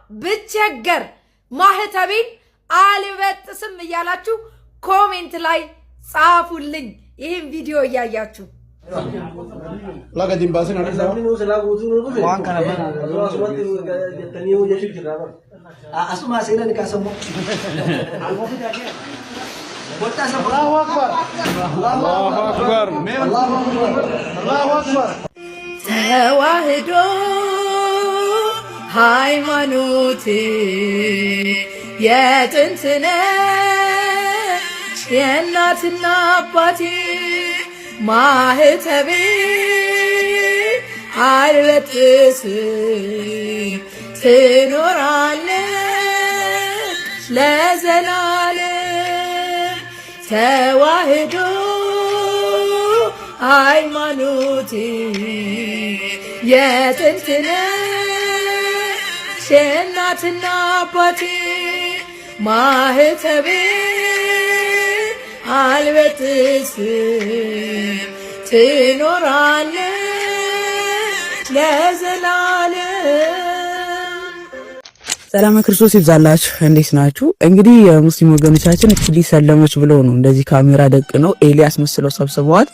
ብቸገር ማህተቤን አልበጥስም እያላችሁ ኮሜንት ላይ ጻፉልኝ። ይሄን ቪዲዮ እያያችሁ laga dimbasin waan kana asuma seenan kaasamo Allahu akbar Allahu akbar Allahu akbar ተዋህዶ ሃይማኖት የጥንት ነች የእናትና አባቴ ማህተቤ አልበጥስም ትኖራለች ለዘላለም ተዋህዶ ሃይማኖት የጥንት ነች የእናትና አባቴ ማህተቤ አልበጥስም ትኖራለች ለዘላለም። ሰላም ክርስቶስ ይብዛላችሁ። እንዴት ናችሁ? እንግዲህ የሙስሊም ወገኖቻችን እቺ ሰለመች ብለው ነው እንደዚህ ካሜራ ደቅ ነው ኤልያስ መስለው ሰብስበዋት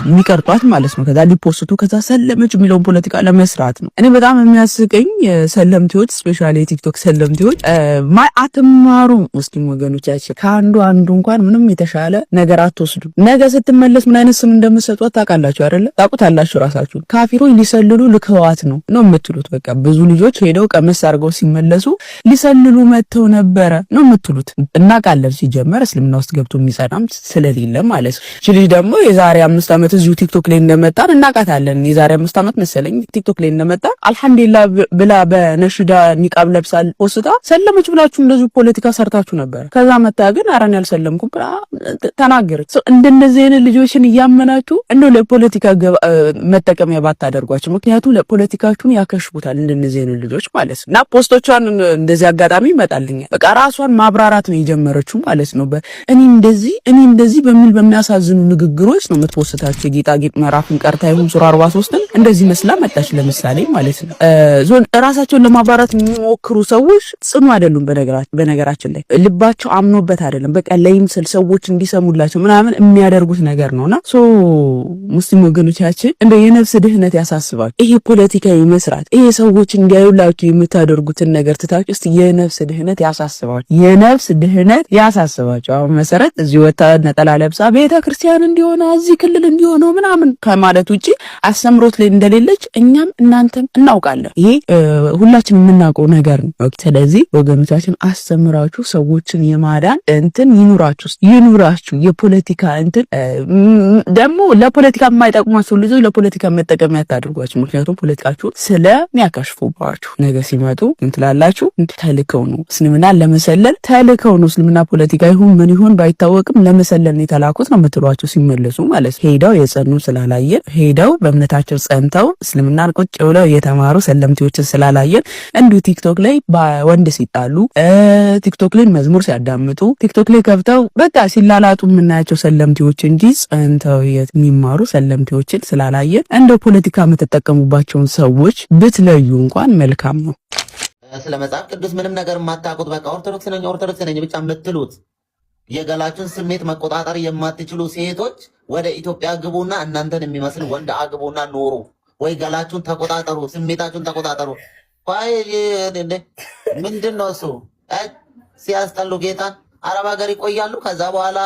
የሚቀርጧት ማለት ነው። ከዛ ሊፖስቱ ከዛ ሰለመች የሚለውን ፖለቲካ ለመስራት ነው። እኔ በጣም የሚያስቀኝ ሰለምቲዎች ስፔሻሊ የቲክቶክ ሰለምቲዎች አትማሩ። ሙስሊም ወገኖቻችን ከአንዱ እንኳን ምንም የተሻለ ነገር አትወስዱ። ነገ ስትመለስ ምን አይነት ስም እንደምትሰጧት ታውቃላችሁ አይደለ? ታውቁታላችሁ ራሳችሁ። ካፊሮች ሊሰልሉ ልከዋት ነው የምትሉት። በቃ ብዙ ልጆች ሄደው ቀመስ አድርገው ሲመለሱ ሊሰልሉ መተው ነበረ ነው የምትሉት። እናውቃለን ሲጀመር እስልምና ውስጥ ገብቶ የሚጸናም ስለሌለ ማለት ነው። እቺ ልጅ ደግሞ የዛሬ 5 ዓመት እዚሁ ቲክቶክ ላይ እንደመጣን እናውቃታለን። የዛሬ 5 ዓመት መሰለኝ ቲክቶክ ላይ እንደመጣን አልሐምዱሊላህ ብላ በነሽዳ ኒቃብ ለብሳ ፖስታ ሰለመች ብላችሁ እንደዚሁ ፖለቲካ ሰርታችሁ ነበር። ከዛ መጣ ግን አራን ያልሰለምኩም ብላ ተናገረች። እንደነዚህ አይነት ልጆችን እያመናችሁ እንደው ለፖለቲካ መጠቀሚያ ባታደርጓቸው፣ ምክንያቱም ለፖለቲካችሁን ያከሽፉታል እንደነዚህ አይነት ልጆች ማለት ነው። እና ፖስቶቿን እንደዚህ አጋጣሚ ይመጣልኛል። በቃ ራሷን ማብራራት ነው የጀመረችው ማለት ነው። እኔ እንደዚህ በሚል በሚያሳዝኑ ንግግሮች ነው የምትፖስታቸው። የጌጣጌጥ ምዕራፍን ቀርታ ይሁን ሱራ 43ን እንደዚህ መስላ መጣች ለምሳሌ ማለት ነው። ራሳቸውን ለማብራራት የሚሞክሩ ሰዎች ጽኑ አይደሉም። በነገራችን ላይ ልባቸው አምኖበት አይደለም፣ በቃ ለይምሰል ሰዎች እንዲሰሙላቸው ምናምን የሚያደርጉት ነገር ነውና ሙስሊም ወገኖቻችን እንደ የነፍስ ድህነት ያሳስባችሁ። ይሄ ፖለቲካ መስራት፣ ይሄ ሰዎች እንዲያዩላችሁ የምታደርጉትን ነገር ትታችሁ እስቲ የነፍስ ድህነት ያሳስባችሁ። አሁን መሰረት እዚህ ወጣ ነጠላ ለብሳ ቤተ ክርስቲያን እንዲሆነ እዚህ ክልል እንዲሆነ ምናምን ከማለት ውጪ አስተምሮት ላይ እንደሌለች እኛም እናንተም እናውቃለን። ይሄ ሁላችን የምናውቀው ነገር ነው። ስለዚህ ወገኖቻችን አስተምራችሁ ሰዎችን የማዳን እንትን ይኑራችሁ። የፖለቲካ እንትን ደግሞ ለፖለቲካ የማይጠቅሟቸው ልጆች ለፖለቲካ መጠቀም ያታድርጓችሁ። ምክንያቱም ፖለቲካችሁ ስለሚያከሽፉባችሁ ነገ ሲመጡ እንትላላችሁ ተልከው ነው እስልምናን ለመሰለል ተልከው ነው። እስልምና ፖለቲካ ይሁን ምን ይሁን ባይታወቅም ለመሰለል ነው የተላኩት ነው የምትሏቸው ሲመለሱ ማለት ነው። ሄደው የጸኑ ስላላየን ሄደው በእምነታቸው ጸንተው እስልምናን ቁጭ ብለው የተማሩ ሰለምቲዎችን ስላላየን እንዲሁ ቲክቶክ ላይ በወንድ ሲጣሉ ቲክቶክ ላይ መዝሙር ሲያዳምጡ ቲክቶክ ላይ ከፍተው በቃ ሲላላጡ የምናያቸው ሰለምቲዎች እንጂ ጸንተው የሚማሩ ሰለምቲዎችን ስላላየን እንደ ፖለቲካ የምትጠቀሙባቸውን ሰዎች ብትለዩ እንኳን መልካም ነው። ስለ መጽሐፍ ቅዱስ ምንም ነገር የማታውቁት በቃ ኦርቶዶክስ ነኝ ብቻ የምትሉት የገላችሁን ስሜት መቆጣጠር የማትችሉ ሴቶች ወደ ኢትዮጵያ ግቡና እናንተን የሚመስል ወንድ አግቡና ኑሩ። ወይ ገላችሁን ተቆጣጠሩ፣ ስሜታችሁን ተቆጣጠሩ። ምንድን ነው እሱ ሲያስጠሉ ጌታን አረብ ሀገር ይቆያሉ። ከዛ በኋላ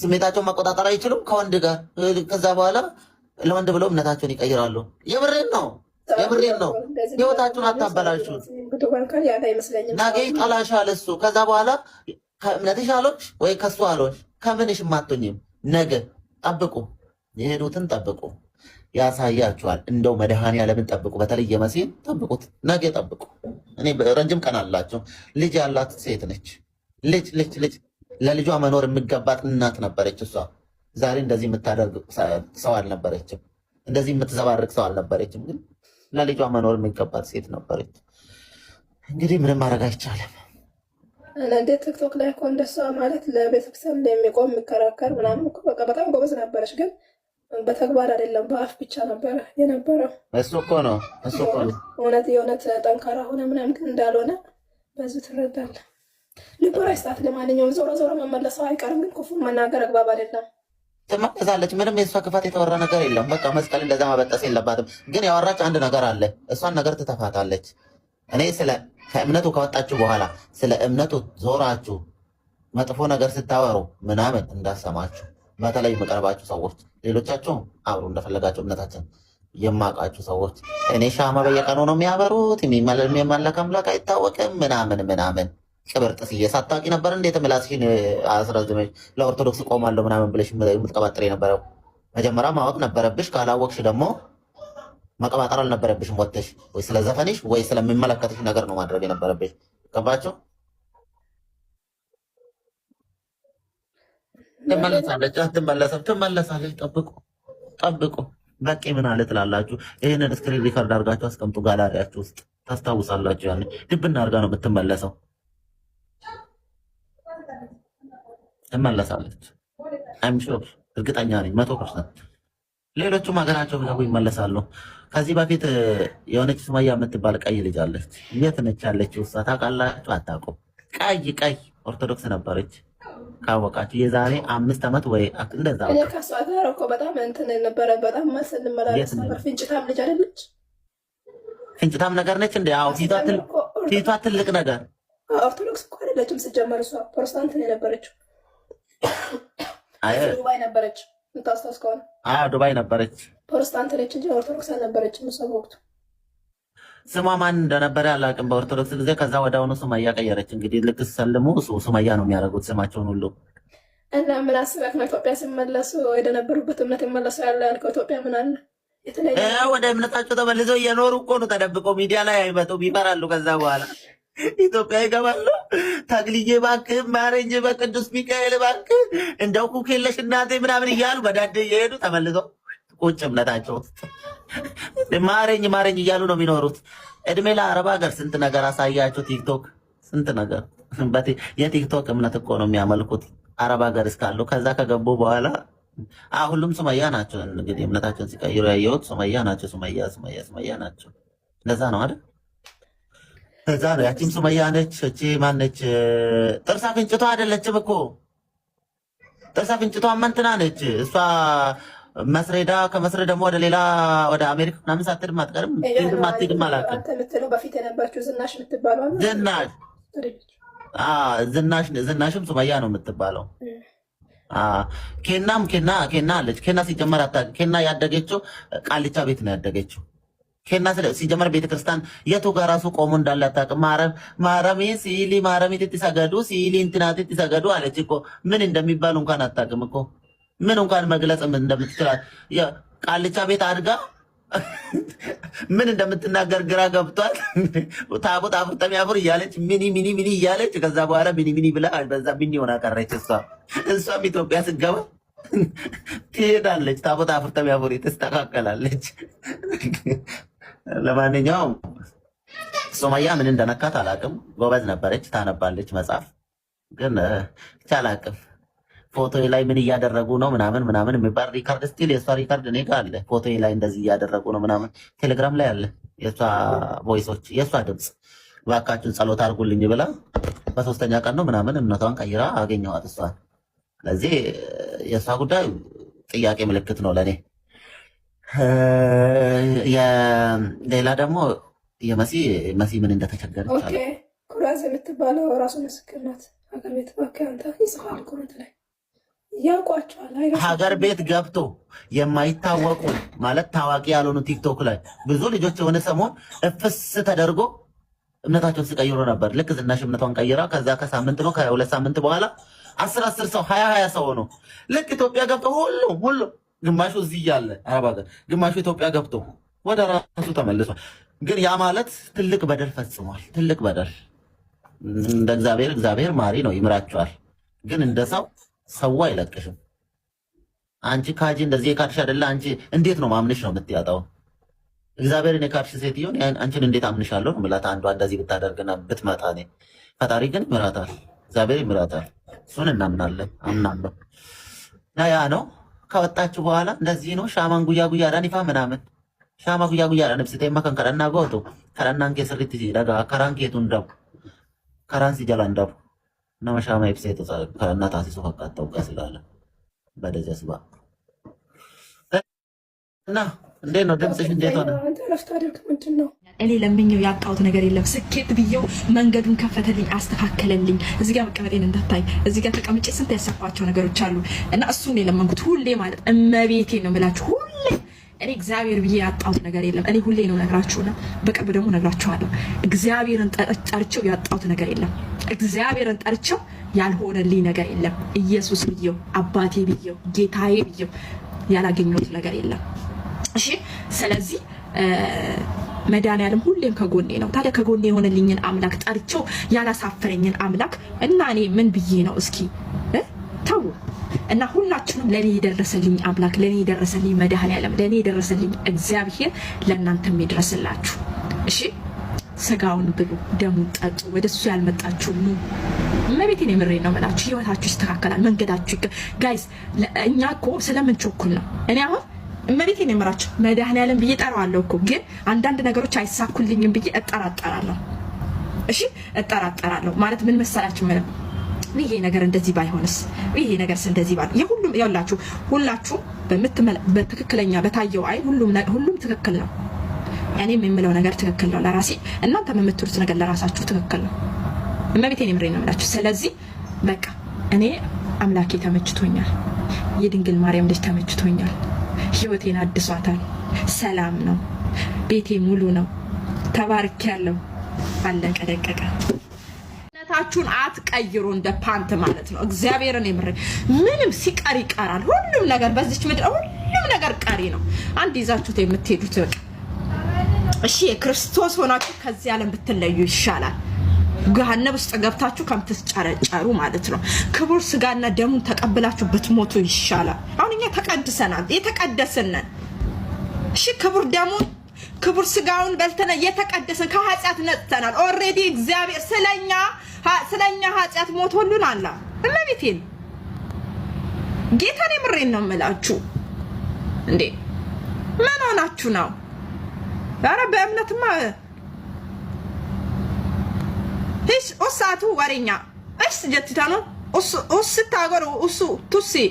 ስሜታቸውን መቆጣጠር አይችሉም ከወንድ ጋር። ከዛ በኋላ ለወንድ ብለው እምነታቸውን ይቀይራሉ። የምሬን ነው። ህይወታችሁን አታበላሹት። ነገ ይጠላሻል እሱ። ከዛ በኋላ ከእምነትሽ አሎች ወይ ከሱ አሎች ከምንሽ ማቶኝም ነገ ጠብቁ፣ የሄዱትን ጠብቁ፣ ያሳያችኋል። እንደው መድኃኔዓለምን ጠብቁ። በተለይ የመሲህን ጠብቁት፣ ነገ ጠብቁ። እኔ ረጅም ቀን አላቸው። ልጅ ያላት ሴት ነች። ልጅ ለልጇ መኖር የሚገባት እናት ነበረች እሷ። ዛሬ እንደዚህ የምታደርግ ሰው አልነበረችም። እንደዚህ የምትዘባርቅ ሰው አልነበረችም። ግን ለልጇ መኖር የሚገባት ሴት ነበረች። እንግዲህ ምንም ማድረግ አይቻልም። እንደ ቲክቶክ ላይ እኮ እንደሷ ማለት ለቤተክርስቲያን እንደሚቆም የሚከራከር ምናምን እኮ በቃ በጣም ጎበዝ ነበረች። ግን በተግባር አይደለም በአፍ ብቻ ነበረ የነበረው። እሱ እኮ ነው እውነት የእውነት ጠንካራ ሆነ ምናምን ግን እንዳልሆነ በዚህ ትረዳለህ። ልቦራ ይስጣት። ለማንኛውም ዞሮ ዞሮ መመለሰው አይቀርም፣ ግን ክፉ መናገር አግባብ አይደለም። ትመለሳለች። ምንም የእሷ ክፋት የተወራ ነገር የለም። በቃ መስቀል እንደዛ ማበጠስ የለባትም። ግን ያወራች አንድ ነገር አለ፣ እሷን ነገር ትተፋታለች። እኔ ከእምነቱ ከወጣችሁ በኋላ ስለ እምነቱ ዞራችሁ መጥፎ ነገር ስታወሩ ምናምን እንዳሰማችሁ፣ በተለይ መቀረባችሁ ሰዎች፣ ሌሎቻችሁ አብሩ እንደፈለጋችሁ እምነታችን የማውቃችሁ ሰዎች እኔ ሻማ በየቀኑ ነው የሚያበሩት፣ የሚመለክ አምላክ አይታወቅም ምናምን ምናምን ቅብርጥስ እየሳታቂ ነበር። እንዴት ምላስሽን አስረዝመሽ ለኦርቶዶክስ ቆማለሁ ምናምን ብለሽ የምትቀባጥር የነበረው? መጀመሪያ ማወቅ ነበረብሽ። ካላወቅሽ ደግሞ መቀባጠር አልነበረብሽም። ወጥተሽ ወይ ስለ ዘፈንሽ ወይ ስለሚመለከትሽ ነገር ነው ማድረግ የነበረብሽ። ገባችሁ? ትመለሳለች አትመለስም? ትመለሳለች። ጠብቁ። በቂ ምን አለ ትላላችሁ? ይህንን ስክሪን ሪከርድ አድርጋችሁ አስቀምጡ ጋላሪያችሁ ውስጥ ታስታውሳላችሁ። ያን ድብና አድርጋ ነው የምትመለሰው። ትመለሳለች። አይምሹር እርግጠኛ ነኝ 100%። ሌሎቹም ሀገራቸው ቢገቡ ይመለሳሉ። ከዚህ በፊት የሆነች ሱመያ የምትባል ቀይ ልጅ አለች። የት ነች ያለችው? እሷ ታውቃላችሁ? አታውቁም? ቀይ ኦርቶዶክስ ነበረች። ካወቃችሁ የዛሬ 5 ዓመት ወይ እንደዛ። እኔ ከሷ ጋር እኮ በጣም እንትን ነበረ። በጣም ስንመላለስ ነበር። ፍንጭታም ልጅ አይደለች? ፍንጭታም ነገር ነች እንዴ? አዎ፣ ፊቷ ትልቅ ነገር። ኦርቶዶክስ እኮ አይደለችም ስትጀመር። እሷ ፕሮቴስታንት ነው የነበረችው። ዱባይ ነበረች የምታስታውስ ከሆነ። ዱባይ ነበረች። ፕሮቴስታንት ነች እንጂ ኦርቶዶክስ አልነበረችም እሷ በወቅቱ። ስሟ ማን እንደነበረ አላውቅም በኦርቶዶክስ ጊዜ። ከዛ ወዲያውኑ ሱመያ ቀየረች። እንግዲህ ልክ ሲሰልሙ ሱመያ ነው የሚያደርጉት ስማቸውን ሁሉ። እና ምን አስበህ ነው ኢትዮጵያ ሲመለሱ ወደ ነበሩበት እምነት ይመለሱ ያለ ያልከው? ኢትዮጵያ ምን አለ? ወደ እምነታቸው ተመልሰው እየኖሩ እኮ ነው። ተደብቀው ሚዲያ ላይ አይመጡም፣ ይፈራሉ። ከዛ በኋላ ኢትዮጵያ ይገባሉ። ታግልዬ እባክህ ማረኝ፣ በቅዱስ ሚካኤል እባክህ እንደው ኩክ የለሽ እናቴ ምናምን እያሉ በዳዴ እየሄዱ ተመልሰው ቁጭ እምነታቸው ማረኝ እያሉ ነው የሚኖሩት። እድሜ ለአረብ ሀገር ስንት ነገር አሳያቸው። ቲክቶክ ስንት ነገር። የቲክቶክ እምነት እኮ ነው የሚያመልኩት አረብ ሀገር እስካሉ። ከዛ ከገቡ በኋላ ሁሉም ሱመያ ናቸው። እንግዲህ እምነታቸውን ሲቀይሩ ያየሁት ሱመያ ናቸው። ሱመያ ናቸው። እንደዛ ነው አይደል? ከዛ ነው ያቺም ሱመያ ነች። እቺ ማነች? ጥርሳ ፍንጭቷ አይደለችም እኮ ጥርሳ ፍንጭቷ መንትና ነች እሷ። መስሬዳ ከመስሬ ደግሞ ወደ ሌላ ወደ አሜሪካ ምናምን ሳትሄድም አትቀርም። አትሄድም አላውቅም። በፊት የነበረችው ዝናሽ የምትባለው ዝናሽም ሱመያ ነው የምትባለው። ኬና አለች። ኬና ሲጀመር ኬና ያደገችው ቃልቻ ቤት ነው ያደገችው። ኬና ሲጀመር ቤተክርስቲያን የቱ ጋር ራሱ ቆሞ እንዳለ አታውቅም። ማረሚ ሲሊ ማረሚ ትሰገዱ ሲሊ እንትናት ትሰገዱ አለች እኮ። ምን እንደሚባሉ እንኳን አታውቅም እኮ። ምን እንኳን መግለጽ እንደምትችል ቃልቻ ቤት አድጋ ምን እንደምትናገር ግራ ገብቷል። ታቦት አፍርጠም ያፍር እያለች ሚኒ እያለች ከዛ በኋላ ሚኒ ብላ በዛ ሚኒ ሆና ቀረች። እሷም ኢትዮጵያ ስትገባ ትሄዳለች። ታቦት አፍርጠም ያፍር ትስተካከላለች። ለማንኛውም ሱመያ ምን እንደነካት አላውቅም። ጎበዝ ነበረች፣ ታነባለች መጽሐፍ። ግን አላውቅም ፎቶ ላይ ምን እያደረጉ ነው ምናምን የሚባል ሪካርድ ስቲል የእሷ ሪካርድ እኔ ጋር አለ። ፎቶ ላይ እንደዚህ እያደረጉ ነው ምናምን ቴሌግራም ላይ አለ። የእሷ ቮይሶች፣ የእሷ ድምፅ። እባካችሁን ጸሎት አድርጉልኝ ብላ በ3ኛ ቀን ነው ምናምን እምነቷን ቀይራ አገኘኋት እሷን። ስለዚህ የእሷ ጉዳይ ጥያቄ ምልክት ነው ለእኔ። ሌላ ደግሞ የመሲ ምን እንደተቸገረች አለ። ኩራዝ የምትባለው ራሱ ምስክር ናት። ሀገር ቤት አንተ ይጽፋል ኮመንት ላይ ያውቋቸዋል። ሀገር ቤት ገብቶ የማይታወቁ ማለት ታዋቂ ያልሆኑ ቲክቶክ ላይ ብዙ ልጆች የሆነ ሰሞን እፍስ ተደርጎ እምነታቸውን ሲቀይሩ ነበር። ልክ ዝናሽ እምነቷን ቀይራ ከዛ ከሳምንት ነው ከ2 ሳምንት በኋላ 10 ሰው 20 ሰው ነው ልክ ኢትዮጵያ ገብቶ ሁሉ ግማሹ እዚህ እያለ አረብ ሀገር ግማሹ ኢትዮጵያ ገብቶ ወደ ራሱ ተመልሷል። ግን ያ ማለት ትልቅ በደል ፈጽሟል። ትልቅ በደል እንደ እግዚአብሔር ማሪ ነው ይምራቸዋል። ግን እንደ ሰው አይለቅሽም። አንቺ ካጂ እንደዚህ የካድሽ አይደለ? አንቺ እንዴት ነው ማምንሽ ነው የምትያጣው? እግዚአብሔርን የካድሽ ሴትዮን አንቺን እንዴት አምንሻለሁ ነው የምላት። አንዷ እንደዚህ ብታደርግና ብትመጣ ፈጣሪ ግን ይምራታል፣ እግዚአብሔር ይምራታል። እሱን እናምናለን፣ አምናለሁ። ያ ነው ከወጣችሁ በኋላ እንደዚህ ነው ሻማን ጉያ ጉያ ዳኒፋ ምናምን ሻማ ጉያ ጉያ ዳንብስቴ ማከን ከረና ጎቶ ከረናን ከስሪት ዳጋ ከራን ከቱን ዳብ ከራን ሲጀላን ዳብ ነመ ሻማ ይብሴቶ ከረና ታሲሱ ፈቃጣው ቀስላለ በደጀስባ እና እንዴት ነው ድምፅሽ? እንዴት ሆነ? እኔ ለምኜው ያጣሁት ነገር የለም። ስኬት ብዬው መንገዱን ከፈተልኝ፣ አስተካከለልኝ። እዚህ ጋር መቀመጤን እንዳታይ እዚህ ጋር ተቀምጬ ስንት ያሰብኳቸው ነገሮች አሉ እና እሱን የለመንኩት ሁሌ ማለት እመቤቴ ነው የምላችሁ። ሁሌ እኔ እግዚአብሔር ብዬ ያጣሁት ነገር የለም። እኔ ሁሌ ነው ነግራችሁና በቅርብ ደግሞ ነግራችኋለሁ። እግዚአብሔርን ጠርቼው ያጣሁት ነገር የለም። እግዚአብሔርን ጠርቼው ያልሆነልኝ ነገር የለም። ኢየሱስ ብዬው አባቴ ብዬው ጌታዬ ብዬው ያላገኘሁት ነገር የለም። እሺ ስለዚህ መድኃኒዓለም ሁሌም ከጎኔ ነው። ታዲያ ከጎኔ የሆነልኝን አምላክ ጠርቼው ያላሳፈረኝን አምላክ እና እኔ ምን ብዬ ነው እስኪ ተው እና ሁላችሁም ለኔ የደረሰልኝ አምላክ፣ ለኔ የደረሰልኝ መድኃኒዓለም፣ ለኔ የደረሰልኝ እግዚአብሔር ለእናንተም ይድረስላችሁ። እሺ ስጋውን ብሉ፣ ደሙን ጠጡ። ወደሱ ያልመጣችሁ ኑ። እመቤቴን የምሬን ነው የምላችሁ። ህይወታችሁ ይስተካከላል፣ መንገዳችሁ ጋይስ። እኛ እኮ ስለምንቸኩል ነው። እኔ አሁን እመቤቴን የምራችሁ መድኃኒዓለም ብዬ ጠራዋለሁ እኮ ግን አንዳንድ ነገሮች አይሳኩልኝም ብዬ እጠራጠራለሁ። እሺ እጠራጠራለሁ ማለት ምን መሰላችሁ? ይሄ ነገር እንደዚህ ባይሆንስ፣ ይሄ ነገርስ እንደዚህ ባል የሁሉም ያውላችሁ ሁላችሁ በትክክለኛ በታየው አይ ሁሉም ትክክል ነው። እኔም የምለው ነገር ትክክል ነው ለራሴ፣ እናንተም የምትሉት ነገር ለራሳችሁ ትክክል ነው። እመቤቴን የምሬን ነው የምላችሁ። ስለዚህ በቃ እኔ አምላኬ ተመችቶኛል፣ የድንግል ማርያም ልጅ ተመችቶኛል። ህይወቴን አድሷታል። ሰላም ነው፣ ቤቴ ሙሉ ነው። ተባርኬያለሁ። አለቀ ደቀቀ። ነታችሁን አትቀይሩ እንደ ፓንት ማለት ነው። እግዚአብሔርን የምር ምንም ሲቀር ይቀራል። ሁሉም ነገር በዚች ምድር ሁሉም ነገር ቀሪ ነው። አንድ ይዛችሁት የምትሄዱት በቃ እሺ የክርስቶስ ሆናችሁ ከዚህ ዓለም ብትለዩ ይሻላል። ገሃነም ውስጥ ገብታችሁ ከምትጨረጨሩ ማለት ነው። ክቡር ስጋና ደሙን ተቀብላችሁ ብትሞቱ ይሻላል። አሁን እኛ ተቀድሰናል፣ የተቀደስን። እሺ ክቡር ደሙን ክቡር ስጋውን በልተና የተቀደስን ከኃጢአት ነጽተናል። ኦሬዲ እግዚአብሔር ስለኛ ኃጢአት ሞቶልናል። እመቤቴን ጌታን የምሬን ነው የምላችሁ። እንዴ ምን ሆናችሁ ነው? ኧረ በእምነትማ هيش أساتو ورينيا إيش جت تانو أس تاغرو أسو توسي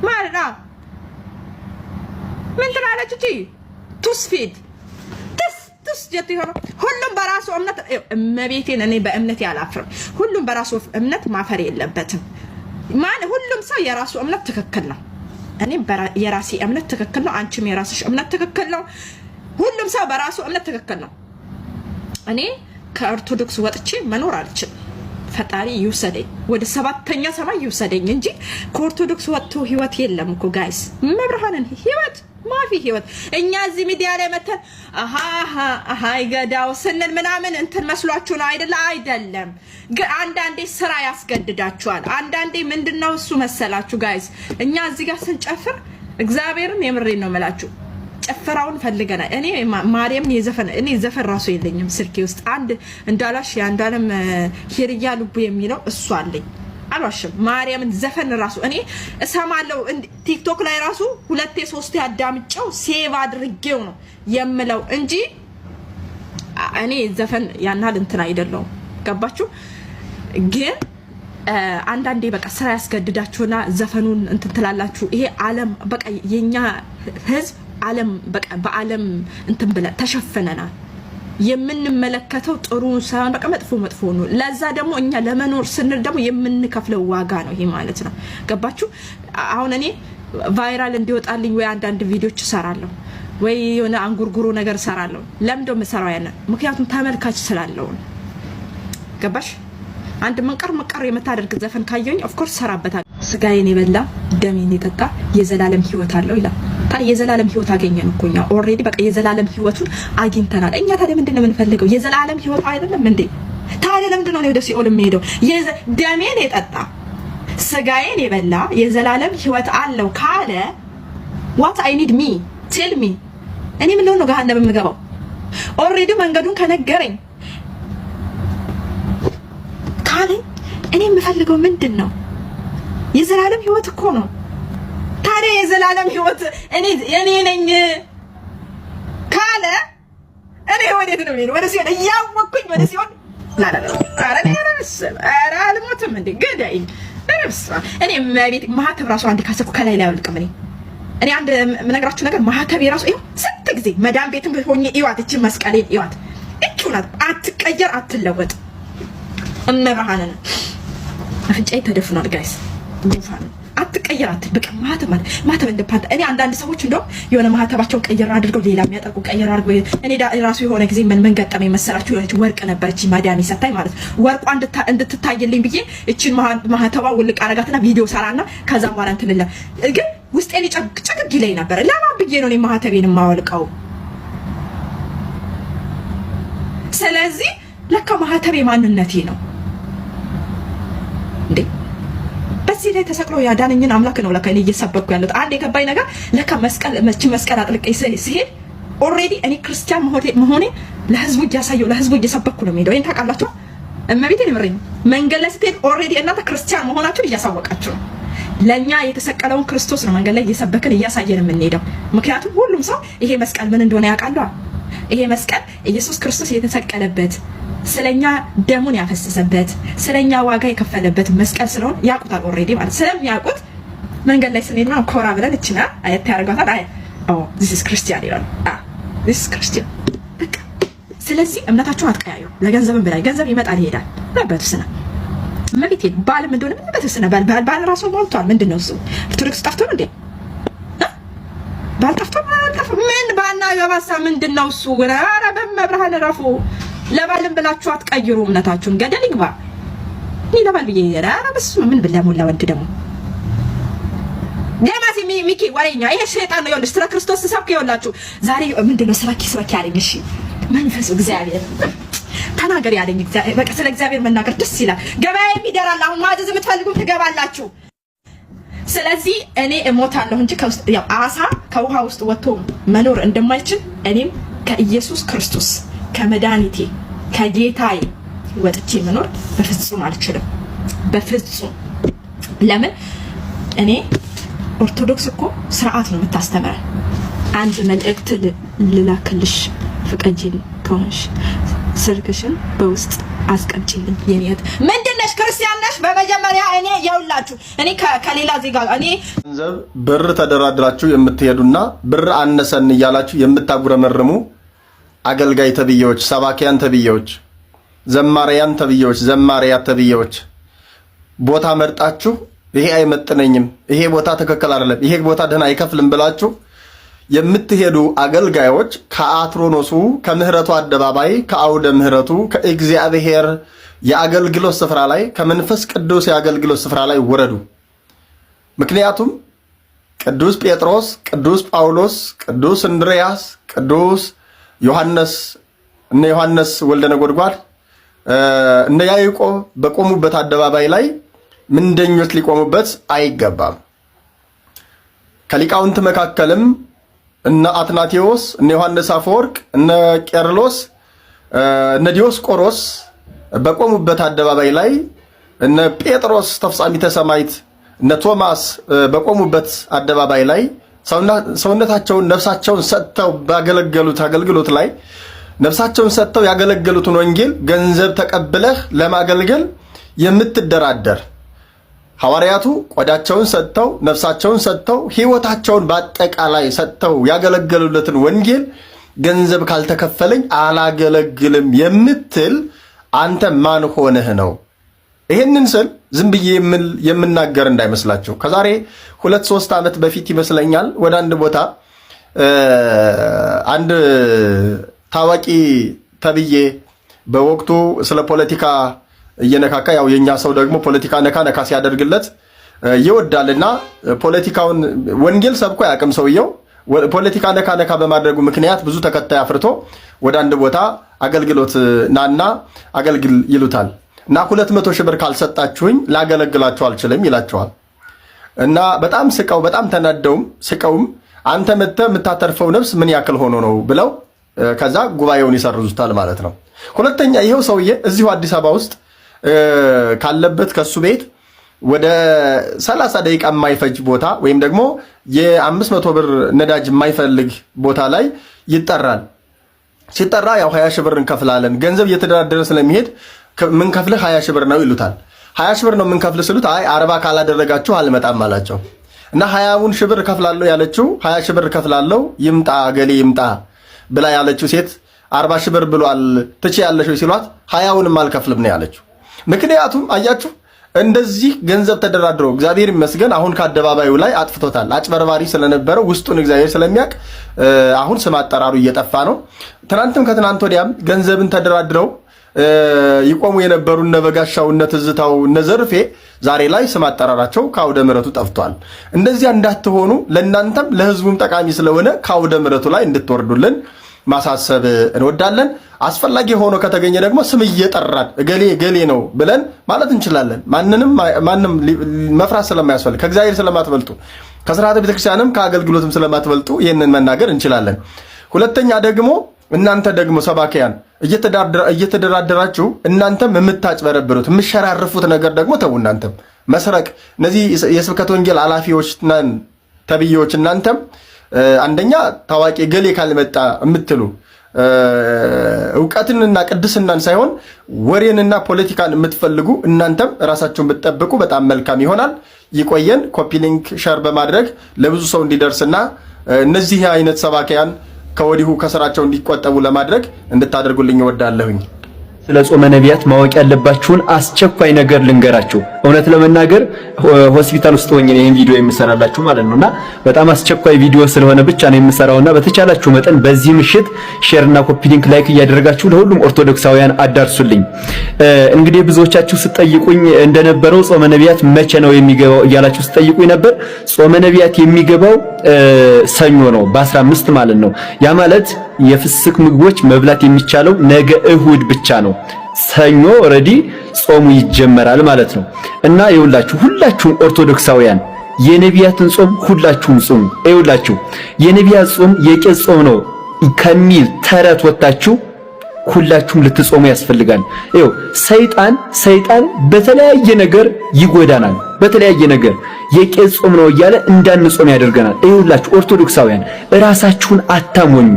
ما أدري من ترى على جتي توسفيد تس جت تانو هلهم براسو أمنت ما بيتين أنا بأمنتي على أفرم هلهم براسو أمنت ما فريق لبتهم ما هلهم سا يراسو أمنت تككلنا أنا يراسي أمنت تككلنا عنشم يراسش أمنت تككلنا هلهم سا براسو أمنت تككلنا أنا ከኦርቶዶክስ ወጥቼ መኖር አልችልም። ፈጣሪ ይውሰደኝ ወደ ሰባተኛ ሰማይ ይውሰደኝ እንጂ ከኦርቶዶክስ ወጥቶ ህይወት የለም እኮ ጋይስ። መብርሃንን ህይወት ማፊ ህይወት እኛ እዚህ ሚዲያ ላይ መተን አሃ ይገዳው ስንል ምናምን እንትን መስሏችሁ ነው አይደለም። አንዳንዴ ስራ ያስገድዳችኋል። አንዳንዴ ምንድነው እሱ መሰላችሁ ጋይስ፣ እኛ እዚህ ጋር ስንጨፍር እግዚአብሔርን የምሬን ነው የምላችሁ ጨፈራውን ፈልገናል። እኔ ማርያምን እኔ ዘፈን ራሱ የለኝም ስልኬ ውስጥ አንድ እንዳላሽ ያንዳለም ሄርያ ልቡ የሚለው እሱ አለኝ። አልዋሽም። ማርያምን ዘፈን ራሱ እኔ እሰማለሁ ቲክቶክ ላይ ራሱ 2-3 አዳምጬው ሴቭ አድርጌው ነው የምለው እንጂ እኔ ዘፈን ያናል እንትን አይደለም። ገባችሁ? ግን አንዳንዴ በቃ ስራ ያስገድዳችሁና ዘፈኑን እንትን ትላላችሁ። ይሄ ዓለም በቃ የኛ ህዝብ ዓለም በቃ በዓለም እንትን ብለ ተሸፈነናል። የምንመለከተው ጥሩ ሳይሆን በቃ መጥፎ ነው። ለዛ ደግሞ እኛ ለመኖር ስንል ደግሞ የምንከፍለው ዋጋ ነው ይሄ ማለት ነው። ገባችሁ? አሁን እኔ ቫይራል እንዲወጣልኝ ወይ አንዳንድ ቪዲዮዎች እሰራለሁ ወይ የሆነ አንጉርጉሮ ነገር እሰራለሁ። ለምን ደሞ መሰራው ያነ ምክንያቱም ተመልካች ስላለው። ገባሽ? አንድ መንቀር የምታደርግ ዘፈን ካየኝ ኦፍ ኮርስ ሰራበታል። ስጋዬን የበላ ደሜን የጠጣ የዘላለም ህይወት አለው ይላል። ታዲያ የዘላለም ህይወት አገኘን እኮ እኛ ኦሬዲ በቃ የዘላለም ህይወቱን አግኝተናል። እኛ ታዲያ ምንድነው የምንፈልገው? የዘላለም ህይወት አይደለም እንዴ? ታዲያ ለምንድነው ወደ ሲኦል የሚሄደው? ደሜን የጠጣ ስጋዬን የበላ የዘላለም ህይወት አለው ካለ what I need me tell me እኔ ምን ነው ገሃነም የምገባው? ኦሬዲ መንገዱን ከነገረኝ ካለ እኔ የምፈልገው ምንድነው? የዘላለም ህይወት እኮ ነው። እኔ የዘላለም ህይወት እኔ ነኝ ካለ እኔ ወዴት ነው የሚሄደው? ወደ ሲሆን እያወቅኩኝ ወደ ሲሆን ኧረ አልሞትም እንዴ ገዳይ እኔ መቤት ማህተብ ራሱ አንዴ ካሰብኩ ከላይ ላይ አልቅም። እኔ አንድ የምነግራችሁ ነገር ማህተብ የራሱ ይኸው ስንት ጊዜ መዳም ቤትም ሆኜ ይዋት እቺ መስቀሌን ይዋት እቺ ናት አትቀየር አትለወጥ። እመብርሃንን አፍንጫዬ ተደፍኗል ጋይስ ጉንፋን አትቀየር አትል በቃ ማህተብ እንደፓንታ እኔ አንዳንድ ሰዎች እንደው የሆነ ማህተባቸውን ቀየር አድርገው ሌላ የሚያጠቁ ቀየር አድርገው እኔ ራሱ የሆነ ጊዜ ምን ገጠመኝ መሰላችሁ? የሆነች ወርቅ ነበረች ማዳም ሰጣኝ ማለት ወርቋ እንድትታየልኝ ብዬ እቺን ማህተባ ውልቅ አረጋትና ቪዲዮ ሰራና ከዛ በኋላ እንትልለ ግን ውስጤን ጭቅጭቅ ይለኝ ነበር። ለማን ብዬ ነው እኔ ማህተቤን የማወልቀው? ስለዚህ ለካ ማህተቤ ማንነቴ ነው እንዴ። በዚህ ላይ ተሰቅሎ ያዳነኝን አምላክ ነው ለካ እኔ እየሰበኩ ያለሁት። አንድ የገባኝ ነገር ለካ መስቀል አጥልቄ ሲሄድ ኦልሬዲ እኔ ክርስቲያን መሆኔ ለህዝቡ እያሳየው ለህዝቡ እየሰበኩ ነው የምሄደው። ይሄን ታውቃላችሁ። እመቤቴን ይምረኝ መንገድ ላይ ስትሄድ ኦልሬዲ እናንተ ክርስቲያን መሆናችሁን እያሳወቃችሁ ነው። ለኛ የተሰቀለውን ክርስቶስ ነው መንገድ ላይ እየሰበክን እያሳየን የምንሄደው። ምክንያቱም ሁሉም ሰው ይሄ መስቀል ምን እንደሆነ ያውቃል። ይሄ መስቀል ኢየሱስ ክርስቶስ የተሰቀለበት ስለኛ ደሙን ያፈሰሰበት ስለኛ ዋጋ የከፈለበት መስቀል ስለሆነ ያውቁታል ኦልሬዲ ማለት ስለሚያውቁት መንገድ ላይ ስንሄድ ነው ኮራ ብለን እችና አየት ያደርጋታል። this is Christian ይላል። this is Christian በቃ። ስለዚህ እምነታችሁን አትቀያዩ። ለገንዘብም ብላይ ገንዘብ ይመጣል ይሄዳል። በተስና መቤቴ ባልም እንደሆነ ምን በተስና ባል ራሱ ሞልቷል። ምንድነው እሱ ኦርቶዶክስ ጠፍቶ ነው እንዴ? ባል ጠፍቶ ምን ባና ያባሳ ምንድነው እሱ? ኧረ በመብርሃን ረፉ። ለባልም ብላችሁ አትቀይሩ እምነታችሁን። ገደል ይግባ። እኔ ለባል ብዬ ኧረ በስመ ምን ብለሞላ ወንድ ደግሞ ደማሲ ሚኪ ወሬኛ ይሄ ሸይጣን ነው። ይኸውልሽ ስለ ክርስቶስ ሰብክ ይኸውላችሁ ዛሬ ምንድነው ስበኪ ያለኝ? እሺ መንፈሱ እግዚአብሔር ተናገር ያለኝ እግዚአብሔር። በቃ ስለ እግዚአብሔር መናገር ደስ ይላል። ገበያ የሚደራል። አሁን ማዘዝ የምትፈልጉም ትገባላችሁ። ስለዚህ እኔ እሞታለሁ እንጂ ከውስጥ ያው አሳ ከውሃ ውስጥ ወጥቶ መኖር እንደማይችል እኔም ከኢየሱስ ክርስቶስ ከመድኃኒቴ ከጌታዬ ወጥቼ መኖር በፍጹም አልችልም። በፍጹም ለምን? እኔ ኦርቶዶክስ እኮ ስርዓት ነው የምታስተምረን። አንድ መልእክት ልላክልሽ ፍቀጂልኝ ከሆንሽ ስልክሽን በውስጥ አስቀምጪልኝ። የኔት ምንድነሽ? ክርስቲያን ነሽ? በመጀመሪያ እኔ የውላችሁ እኔ ከሌላ ዜጋ እኔ ገንዘብ ብር ተደራድራችሁ የምትሄዱና ብር አነሰን እያላችሁ የምታጉረመርሙ አገልጋይ ተብዬዎች፣ ሰባኪያን ተብዬዎች፣ ዘማሪያን ተብዬዎች፣ ዘማሪያት ተብዬዎች ቦታ መርጣችሁ ይሄ አይመጥነኝም፣ ይሄ ቦታ ትክክል አይደለም፣ ይሄ ቦታ ደህና አይከፍልም ብላችሁ የምትሄዱ አገልጋዮች ከአትሮኖሱ ከምህረቱ አደባባይ ከአውደ ምህረቱ ከእግዚአብሔር የአገልግሎት ስፍራ ላይ ከመንፈስ ቅዱስ የአገልግሎት ስፍራ ላይ ወረዱ። ምክንያቱም ቅዱስ ጴጥሮስ፣ ቅዱስ ጳውሎስ፣ ቅዱስ እንድርያስ፣ ቅዱስ ዮሐንስ እነ ዮሐንስ ወልደ ነጎድጓድ እነ ያዕቆብ በቆሙበት አደባባይ ላይ ምንደኞች ሊቆሙበት አይገባም። ከሊቃውንት መካከልም እነ አትናቴዎስ፣ እነ ዮሐንስ አፈወርቅ፣ እነ ቄርሎስ፣ እነ ዲዮስቆሮስ በቆሙበት አደባባይ ላይ እነ ጴጥሮስ ተፍጻሚተ ሰማዕት፣ እነ ቶማስ በቆሙበት አደባባይ ላይ ሰውነታቸውን ነፍሳቸውን ሰጥተው ባገለገሉት አገልግሎት ላይ ነፍሳቸውን ሰጥተው ያገለገሉትን ወንጌል ገንዘብ ተቀብለህ ለማገልገል የምትደራደር ሐዋርያቱ ቆዳቸውን ሰጥተው ነፍሳቸውን ሰጥተው ሕይወታቸውን በአጠቃላይ ሰጥተው ያገለገሉለትን ወንጌል ገንዘብ ካልተከፈለኝ አላገለግልም የምትል አንተ ማን ሆነህ ነው? ይሄንን ስል ዝም ብዬ የምናገር እንዳይመስላችሁ። ከዛሬ 2-3 ዓመት በፊት ይመስለኛል ወደ አንድ ቦታ አንድ ታዋቂ ተብዬ በወቅቱ ስለ ፖለቲካ እየነካካ ያው የኛ ሰው ደግሞ ፖለቲካ ነካ ሲያደርግለት ይወዳልና ፖለቲካውን ወንጌል ሰብኮ ያቅም ሰውየው ፖለቲካ ነካ በማድረጉ ምክንያት ብዙ ተከታይ አፍርቶ ወደ አንድ ቦታ አገልግሎት ናና አገልግል ይሉታል እና 200 ሺህ ብር ካልሰጣችሁኝ ላገለግላችሁ አልችልም ይላቸዋል። እና በጣም ስቀው በጣም ተናደውም ስቀውም አንተ መጥተህ የምታተርፈው ነፍስ ምን ያክል ሆኖ ነው ብለው ከዛ ጉባኤውን ይሰርዙታል ማለት ነው። ሁለተኛ ይሄው ሰውዬ እዚሁ አዲስ አበባ ውስጥ ካለበት ከሱ ቤት ወደ 30 ደቂቃ የማይፈጅ ቦታ ወይም ደግሞ የ500 ብር ነዳጅ የማይፈልግ ቦታ ላይ ይጠራል። ሲጠራ ያው 20 ሺህ ብር እንከፍላለን፣ ገንዘብ እየተደራደረ ስለሚሄድ ምን ከፍለህ 20 ሺህ ብር ነው ይሉታል። 20 ሺህ ብር ነው ምን ከፍል ስሉት አይ 40 ካላደረጋችሁ አልመጣም አላቸው። እና 20 ሺህ ብር ከፍላለሁ ያለችው 20 ሺህ ብር ከፍላለሁ ይምጣ ገሌ ይምጣ ብላ ያለችው ሴት 40 ሺህ ብር ብሏል ትችያለሽ ሲሏት 20ንም አልከፍልም ነው ያለችው። ምክንያቱም አያችሁ እንደዚህ ገንዘብ ተደራድረው እግዚአብሔር ይመስገን አሁን ከአደባባዩ ላይ አጥፍቶታል። አጭበርባሪ ስለነበረው ውስጡን እግዚአብሔር ስለሚያውቅ አሁን ስም አጠራሩ እየጠፋ ነው። ትናንትም ከትናንት ወዲያም ገንዘብን ተደራድረው ይቆሙ የነበሩ እነ በጋሻው እነ ትዝታው እነ ዘርፌ ዛሬ ላይ ስም አጠራራቸው ከአውደ ምሕረቱ ጠፍቷል። እንደዚያ እንዳትሆኑ ለእናንተም ለሕዝቡም ጠቃሚ ስለሆነ ከአውደ ምሕረቱ ላይ እንድትወርዱልን ማሳሰብ እንወዳለን። አስፈላጊ ሆኖ ከተገኘ ደግሞ ስም እየጠራን እገሌ ገሌ ነው ብለን ማለት እንችላለን። ማንም መፍራት ስለማያስፈልግ ከእግዚአብሔር ስለማትበልጡ ከሥርዓተ ቤተክርስቲያንም ከአገልግሎትም ስለማትበልጡ ይህንን መናገር እንችላለን። ሁለተኛ ደግሞ እናንተ ደግሞ ሰባኪያን እየተደራደራችሁ እናንተም የምታጭበረብሩት የምትሸራርፉት ነገር ደግሞ ተው። እናንተም መስረቅ እነዚህ የስብከት ወንጌል ኃላፊዎች ነን ተብዬዎች እናንተም አንደኛ ታዋቂ ገሌ ካልመጣ የምትሉ ዕውቀትንና ቅድስናን ሳይሆን ወሬንና ፖለቲካን የምትፈልጉ እናንተም ራሳችሁን ብትጠብቁ በጣም መልካም ይሆናል። ይቆየን። ኮፒ ሊንክ ሸር በማድረግ ለብዙ ሰው እንዲደርስና እነዚህ አይነት ሰባኪያን ከወዲሁ ከስራቸው እንዲቆጠቡ ለማድረግ እንድታደርጉልኝ እወዳለሁኝ። ስለ ጾመ ነቢያት ማወቅ ያለባችሁን አስቸኳይ ነገር ልንገራችሁ። እውነት ለመናገር ሆስፒታል ውስጥ ሆኜ ይሄን ቪዲዮ የምሰራላችሁ ማለት ነውና በጣም አስቸኳይ ቪዲዮ ስለሆነ ብቻ ነው የምሰራውና በተቻላችሁ መጠን በዚህ ምሽት ሼርና ኮፒ ሊንክ ላይክ እያደረጋችሁ ለሁሉም ኦርቶዶክሳውያን አዳርሱልኝ። እንግዲህ ብዙዎቻችሁ ስጠይቁኝ እንደነበረው ጾመ ነቢያት መቼ ነው የሚገባው እያላችሁ ስጠይቁኝ ነበር። ጾመ ነቢያት የሚገባው ሰኞ ነው በ15 ማለት ነው። ያ ማለት የፍስክ ምግቦች መብላት የሚቻለው ነገ እሁድ ብቻ ነው። ሰኞ ኦሬዲ ጾሙ ይጀመራል ማለት ነው። እና ይኸውላችሁ ሁላችሁም ኦርቶዶክሳውያን የነቢያትን ጾም ሁላችሁም ጾሙ። ይኸውላችሁ የነቢያት ጾም የቄስ ጾም ነው ከሚል ተረት ወጣችሁ ሁላችሁም ልትጾሙ ያስፈልጋል። ይኸው ሰይጣን በተለያየ ነገር ይጎዳናል። በተለያየ ነገር የቄስ ጾም ነው እያለ እንዳንጾም ያደርገናል። ይኸውላችሁ ኦርቶዶክሳውያን ራሳችሁን አታሞኙ።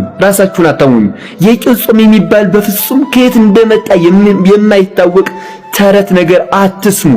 የቄስ ጾም የሚባል በፍጹም ከየት እንደመጣ የማይታወቅ ተረት ነገር አትስሙ።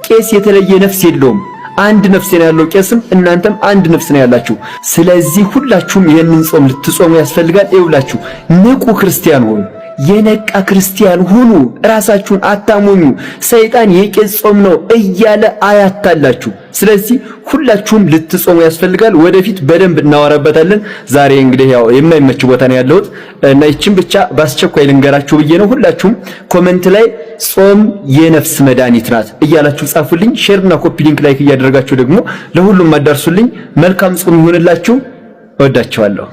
ቄስ የተለየ ነፍስ የለውም። አንድ ነፍስ ነው ያለው ቄስም እናንተም አንድ ነፍስ ነው ያላችሁ። ስለዚህ ሁላችሁም ይሄንን ጾም ልትጾሙ ያስፈልጋል። ይኸውላችሁ ንቁ ክርስቲያን ሆኑ፣ የነቃ ክርስቲያን ሁኑ። ራሳችሁን አታሞኙ። ሰይጣን የቄስ ጾም ነው እያለ አያታላችሁ። ስለዚህ ሁላችሁም ልትጾሙ ያስፈልጋል። ወደፊት በደንብ እናወራበታለን። ዛሬ እንግዲህ ያው የማይመች ቦታ ነው ያለሁት እና ይችን ብቻ በአስቸኳይ ልንገራችሁ ብዬ ነው። ሁላችሁም ኮሜንት ላይ ጾም የነፍስ መድኃኒት ናት እያላችሁ ጻፉልኝ። ሼርና ኮፒ ሊንክ ላይክ እያደረጋችሁ ደግሞ ለሁሉም አዳርሱልኝ። መልካም ጾም ይሁንላችሁ። እወዳችኋለሁ።